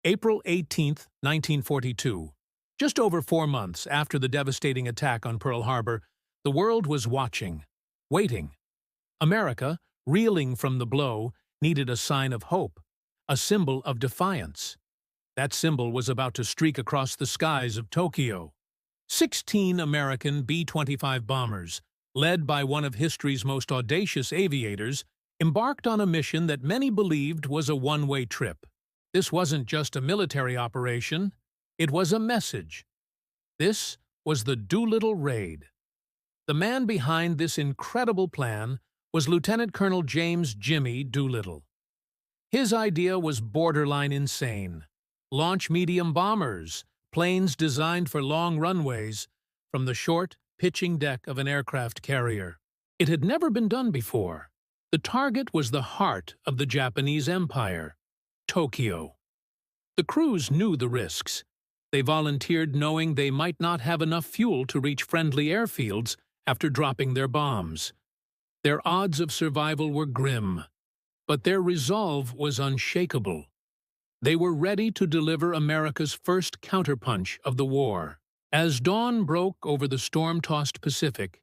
April 18, 1942. Just over 4 months after the devastating attack on Pearl Harbor, the world was watching, waiting. America, reeling from the blow, needed a sign of hope, a symbol of defiance. That symbol was about to streak across the skies of Tokyo. 16 American B-25 bombers, led by one of history's most audacious aviators, embarked on a mission that many believed was a one-way trip. This wasn't just a military operation, it was a message. This was the Doolittle Raid. The man behind this incredible plan was Lieutenant Colonel James "Jimmy" Doolittle. His idea was borderline insane. Launch medium bombers, planes designed for long runways, from the short, pitching deck of an aircraft carrier. It had never been done before. The target was the heart of the Japanese Empire, Tokyo. The crews knew the risks. They volunteered knowing they might not have enough fuel to reach friendly airfields after dropping their bombs. Their odds of survival were grim, but their resolve was unshakable. They were ready to deliver America's first counterpunch of the war. As dawn broke over the storm-tossed Pacific,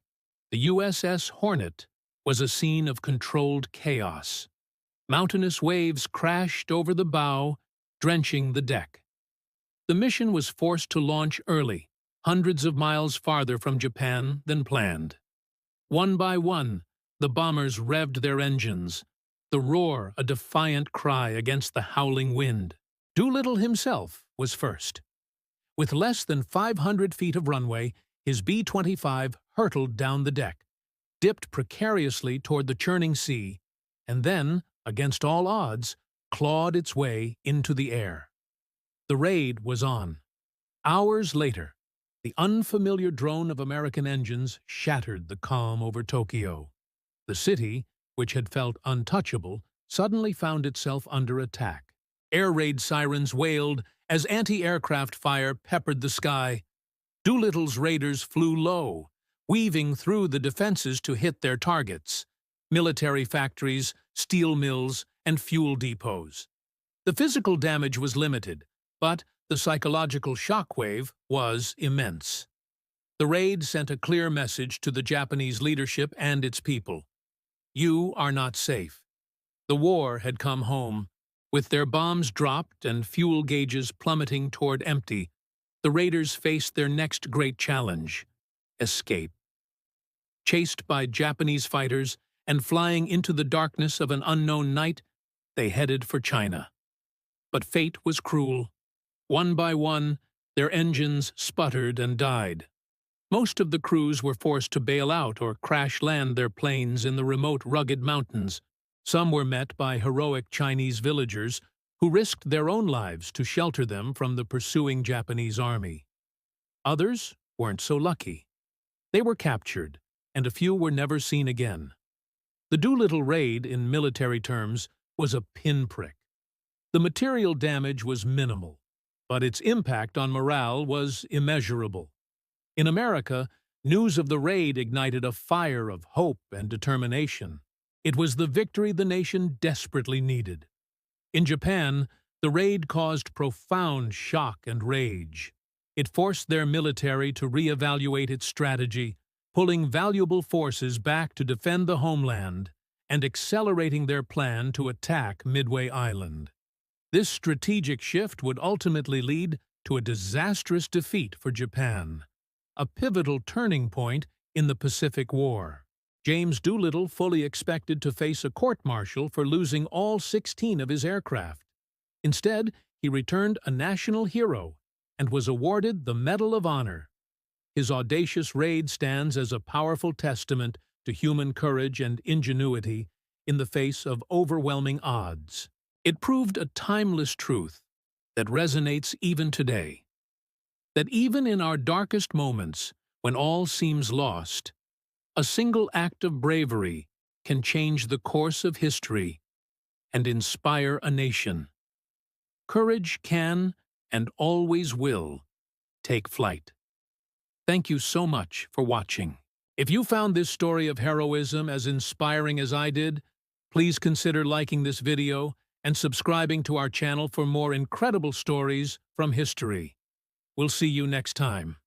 the USS Hornet was a scene of controlled chaos. Mountainous waves crashed over the bow, drenching the deck. The mission was forced to launch early, hundreds of miles farther from Japan than planned. One by one, the bombers revved their engines, the roar a defiant cry against the howling wind. Doolittle himself was first. With less than 500 feet of runway, his B-25 hurtled down the deck, dipped precariously toward the churning sea, and then, against all odds, clawed its way into the air. The raid was on. Hours later, the unfamiliar drone of American engines shattered the calm over Tokyo. The city, which had felt untouchable, suddenly found itself under attack. Air raid sirens wailed as anti-aircraft fire peppered the sky. Doolittle's raiders flew low, weaving through the defenses to hit their targets: military factories, steel mills, and fuel depots. The physical damage was limited, but the psychological shockwave was immense. The raid sent a clear message to the Japanese leadership and its people. You are not safe. The war had come home. With their bombs dropped and fuel gauges plummeting toward empty, the raiders faced their next great challenge: escape. Chased by Japanese fighters and flying into the darkness of an unknown night, they headed for China. But fate was cruel. One by one, their engines sputtered and died. Most of the crews were forced to bail out or crash-land their planes in the remote, rugged mountains. Some were met by heroic Chinese villagers who risked their own lives to shelter them from the pursuing Japanese army. Others weren't so lucky. They were captured, and a few were never seen again. The Doolittle Raid, in military terms, was a pinprick. The material damage was minimal, but its impact on morale was immeasurable. In America, news of the raid ignited a fire of hope and determination. It was the victory the nation desperately needed. In Japan, the raid caused profound shock and rage. It forced their military to reevaluate its strategy, pulling valuable forces back to defend the homeland and accelerating their plan to attack Midway Island. This strategic shift would ultimately lead to a disastrous defeat for Japan, a pivotal turning point in the Pacific War. James Doolittle fully expected to face a court-martial for losing all 16 of his aircraft. Instead, he returned a national hero and was awarded the Medal of Honor. His audacious raid stands as a powerful testament to human courage and ingenuity in the face of overwhelming odds. It proved a timeless truth that resonates even today: that even in our darkest moments, when all seems lost, a single act of bravery can change the course of history and inspire a nation. Courage can, and always will, take flight. Thank you so much for watching. If you found this story of heroism as inspiring as I did, please consider liking this video and subscribing to our channel for more incredible stories from history. We'll see you next time.